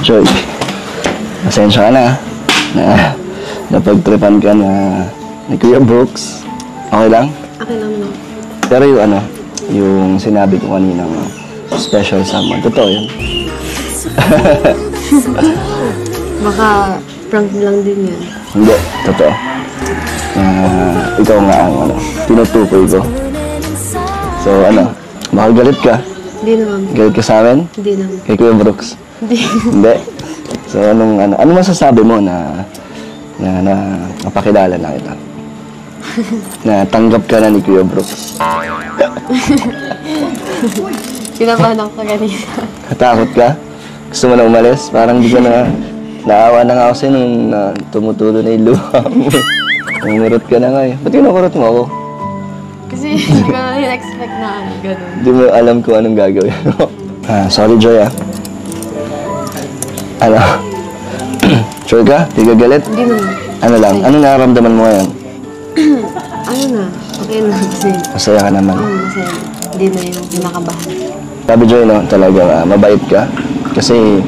Joy, pasensya ka na. Napagtripan ka na ni Kuya Brooks. Okay lang? Okay lang no. Pero yung sinabi ko kanina special someone, totoo yun. Baka prank lang din yun. Hindi, totoo. Ikaw nga ang tinutukoy ko. So baka galit ka? Hindi naman. Galit ka sa amin? Hindi naman. Kay Kuya Brooks? Hindi. Hindi. So ano masasabi mo na napakilala na kita? Na tanggap ka na ni Kuya Brooks? Kinabahan ako kanina. Natakot ka? Gusto mo na umalis? Parang di ka na naawa na nga ako sa'yo nung tumutulo na yung luha mo. Umurot ka na nga eh. Ba't kinukurot mo ako? Kasi hindi ko na expect na gano'n. Hindi mo alam kung anong gagawin mo. Sorry Joy Sure ka? Di ka galit? Hindi naman. Ano lang? Ano nararamdaman mo ngayon? Ano na? Okay na kasi. Masaya ka naman. Masaya. Hindi na yung kinakabahan. Sabi Joy, talaga mabait ka. Kasi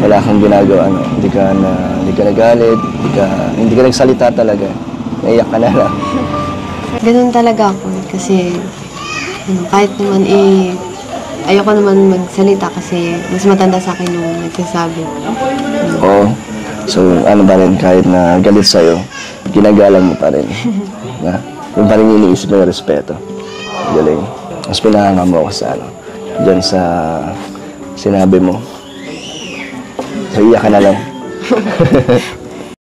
wala kang ginagawa, hindi ka nagalit, hindi ka nagsalita talaga. Naiyak ka na lang. Ganun talaga ako kasi kahit naman ayoko naman magsalita kasi mas matanda sa akin yung nagsasabi. Oo. So ba rin, kahit na galit sa'yo, ginagalang mo pa rin. Yung pa rin iniisip mo yung respeto. Galing. Mas pinahanga mo ako sa dyan sa sinabi mo. So, iyak ka na lang.